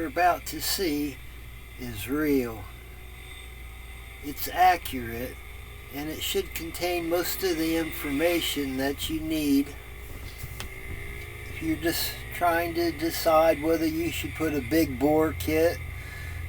about to see is real. It's accurate, and it should contain most of the information that you need if you're just trying to decide whether you should put a big bore kit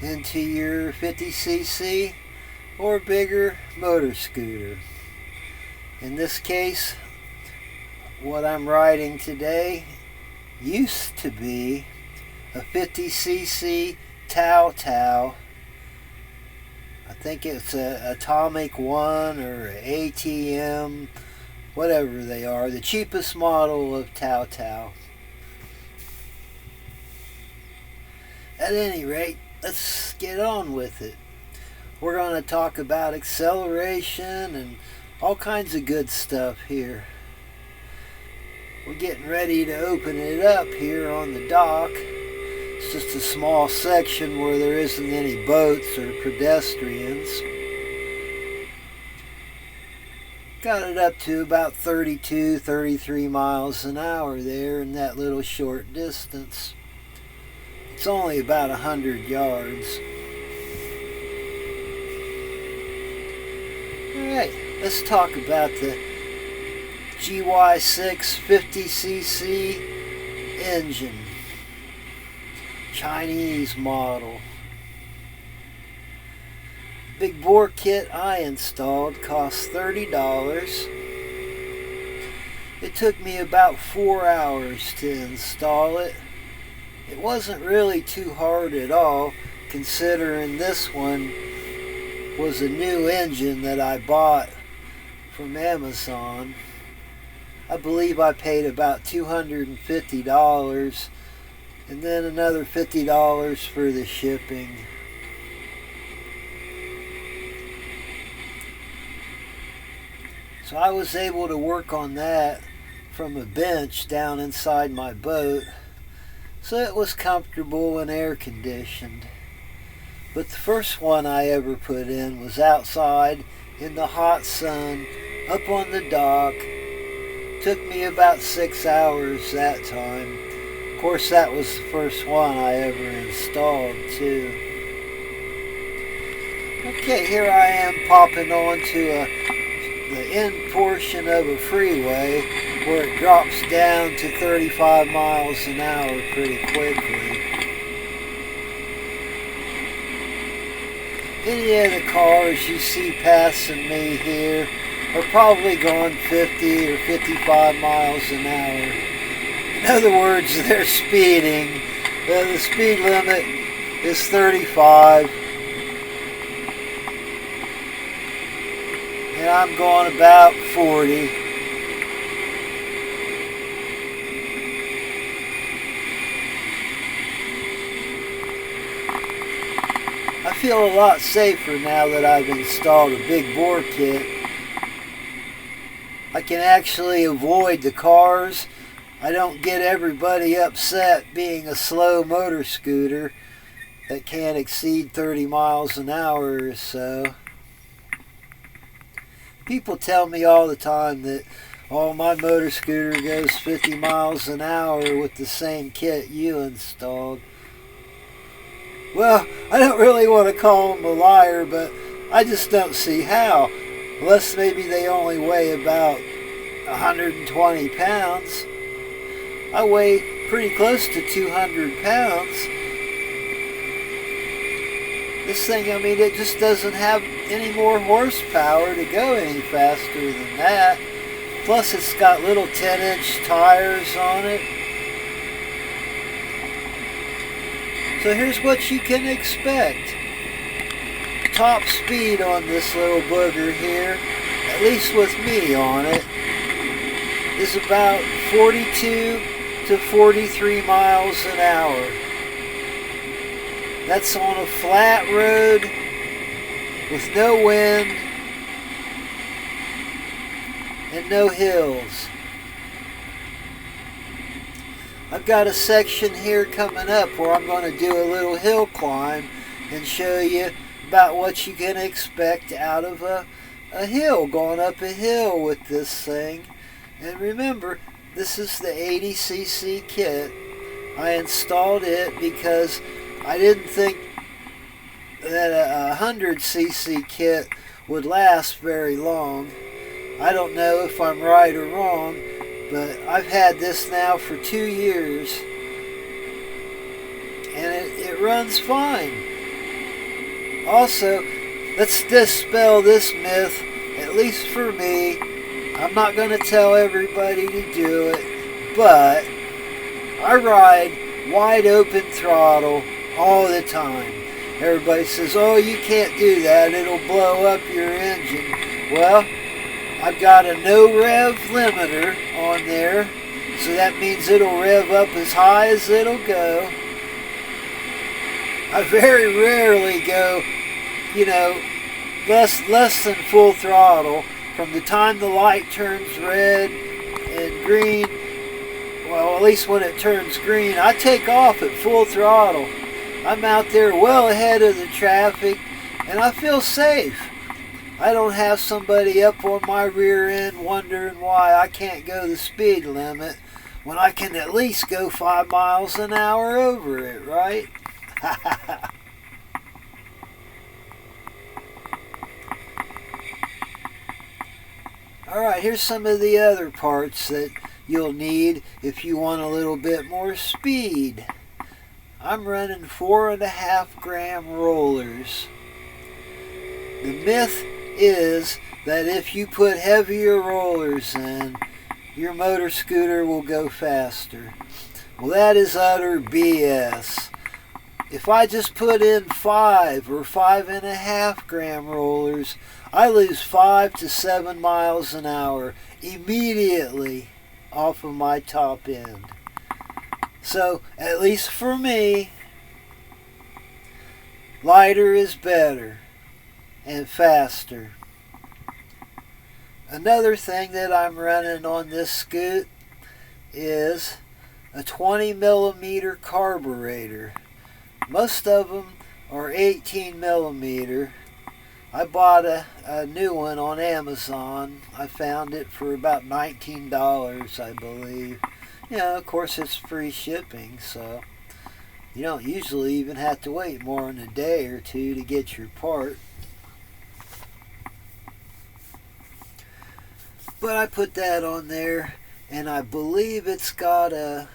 into your 50cc or bigger motor scooter. In this case, what I'm riding today used to be a 50cc Tao. I think it's a Atomic 1 or ATM, whatever they are, the cheapest model of Tao. At any rate, let's get on with it. We're going to talk about acceleration and all kinds of good stuff here. We're getting ready to open it up here on the dock. It's just a small section where there isn't any boats or pedestrians. Got it up to about 32, 33 miles an hour there in that little short distance. It's only about 100 yards. Alright, let's talk about the GY6 50cc engine. Chinese model. Big bore kit I installed cost $30. It took me about 4 hours to install it. It wasn't really too hard at all, considering this one was a new engine that I bought from Amazon. I believe I paid about $250 and then another $50 for the shipping. So I was able to work on that from a bench down inside my boat, so it was comfortable and air conditioned. But the first one I ever put in was outside in the hot sun up on the dock. Took me about 6 hours that time. Of course, that was the first one I ever installed too. Okay, here I am popping onto the end portion of a freeway where it drops down to 35 miles an hour pretty quickly. Any of the cars you see passing me here are probably going 50 or 55 miles an hour. In other words, they're speeding. The speed limit is 35. And I'm going about 40. I feel a lot safer now that I've installed a big bore kit. I can actually avoid the cars. I don't get everybody upset being a slow motor scooter that can't exceed 30 miles an hour or so. People tell me all the time that, oh, my motor scooter goes 50 miles an hour with the same kit you installed. Well, I don't really want to call them a liar, but I just don't see how. Unless maybe they only weigh about 120 pounds. I weigh pretty close to 200 pounds. This thing, I mean, it just doesn't have any more horsepower to go any faster than that. Plus, it's got little 10-inch tires on it. So here's what you can expect. Top speed on this little booger here, at least with me on it, is about 42 to 43 miles an hour. That's on a flat road with no wind and no hills. I've got a section here coming up where I'm going to do a little hill climb and show you about what you can expect out of a hill, going up a hill with this thing. And remember, this is the 80cc kit. I installed it because I didn't think that a 100cc kit would last very long. I don't know if I'm right or wrong, but I've had this now for 2 years and it runs fine. Also, let's dispel this myth, at least for me. I'm not going to tell everybody to do it, but I ride wide open throttle all the time. Everybody says, oh, you can't do that, it'll blow up your engine. Well, I've got a no rev limiter on there, so that means it'll rev up as high as it'll go. I very rarely go, less than full throttle. From the time the light turns red and green, well, at least when it turns green, I take off at full throttle. I'm out there well ahead of the traffic, and I feel safe. I don't have somebody up on my rear end wondering why I can't go the speed limit when I can at least go 5 miles an hour over it, right? Alright, here's some of the other parts that you'll need if you want a little bit more speed. I'm running 4.5 gram rollers. The myth is that if you put heavier rollers in, your motor scooter will go faster. Well, that is utter BS. If I just put in 5 or 5.5 gram rollers, I lose 5 to 7 miles an hour immediately off of my top end. So, at least for me, lighter is better and faster. Another thing that I'm running on this scoot is a 20 millimeter carburetor. Most of them are 18 millimeter. I bought a new one on Amazon. I found it for about $19, I believe. Of course it's free shipping, so you don't usually even have to wait more than a day or two to get your part. But I put that on there, and I believe it's got a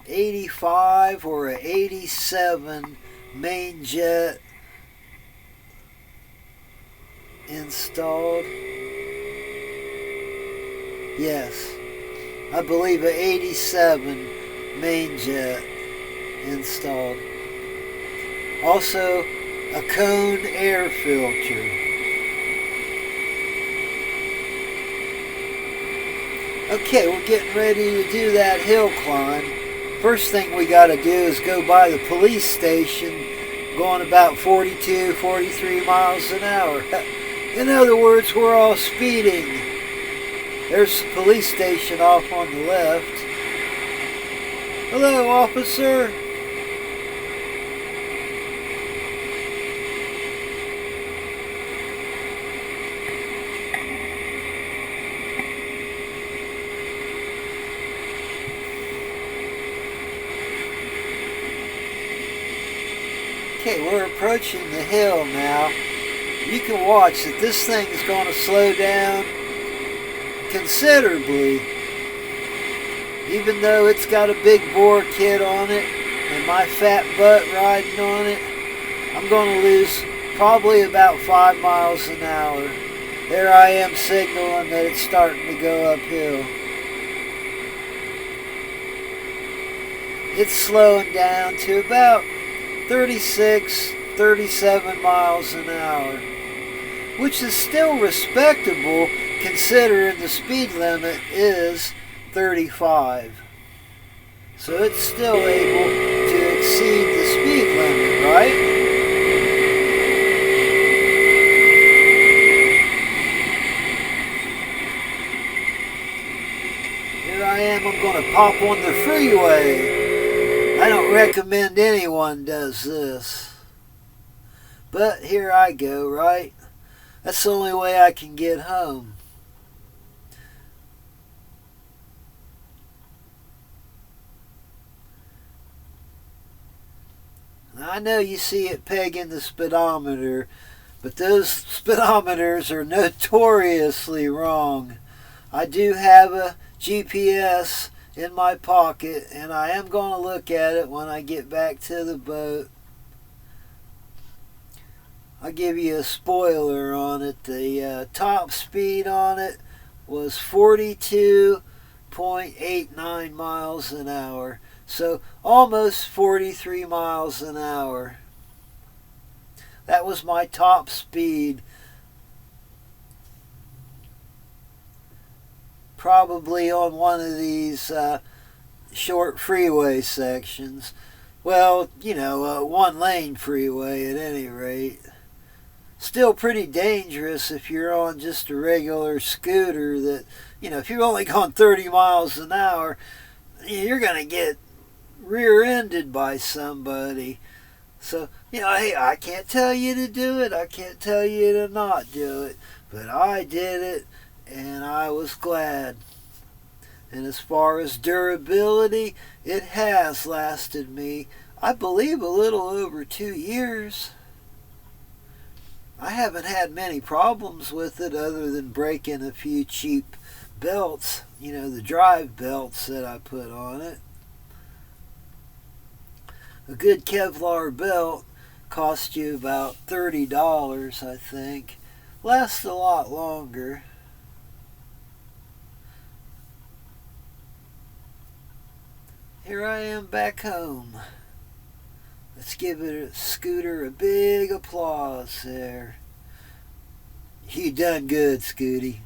85 or a 87 main jet installed. Yes, I believe a 87 main jet installed. Also, a cone air filter. Okay, we're getting ready to do that hill climb. First thing we got to do is go by the police station going about 42, 43 miles an hour. In other words, we're all speeding. There's the police station off on the left. Hello, officer. Okay, we're approaching the hill now. You can watch that this thing is going to slow down considerably. Even though it's got a big bore kit on it and my fat butt riding on it, I'm going to lose probably about 5 miles an hour. There I am signaling that it's starting to go uphill. It's slowing down to about 36, 37 miles an hour, which is still respectable considering the speed limit is 35. So it's still able to exceed the speed limit, right? Here I am, I'm going to pop on the freeway. I don't recommend anyone does this. But here I go, right? That's the only way I can get home. I know you see it pegging the speedometer, but those speedometers are notoriously wrong. I do have a GPS in my pocket, and I am going to look at it when I get back to the boat. I'll give you a spoiler on it. The top speed on it was 42.89 miles an hour. So almost 43 miles an hour. That was my top speed. Probably on one of these short freeway sections. Well, one lane freeway at any rate. Still pretty dangerous if you're on just a regular scooter that, if you're only going 30 miles an hour, you're going to get rear-ended by somebody. So, hey, I can't tell you to do it. I can't tell you to not do it. But I did it, and I was glad. And as far as durability, it has lasted me, I believe, a little over 2 years. I haven't had many problems with it other than breaking a few cheap belts, the drive belts that I put on it. A good Kevlar belt costs you about $30, I think. Lasts a lot longer. Here I am back home. Let's give Scooter a big applause there. You done good, Scooty.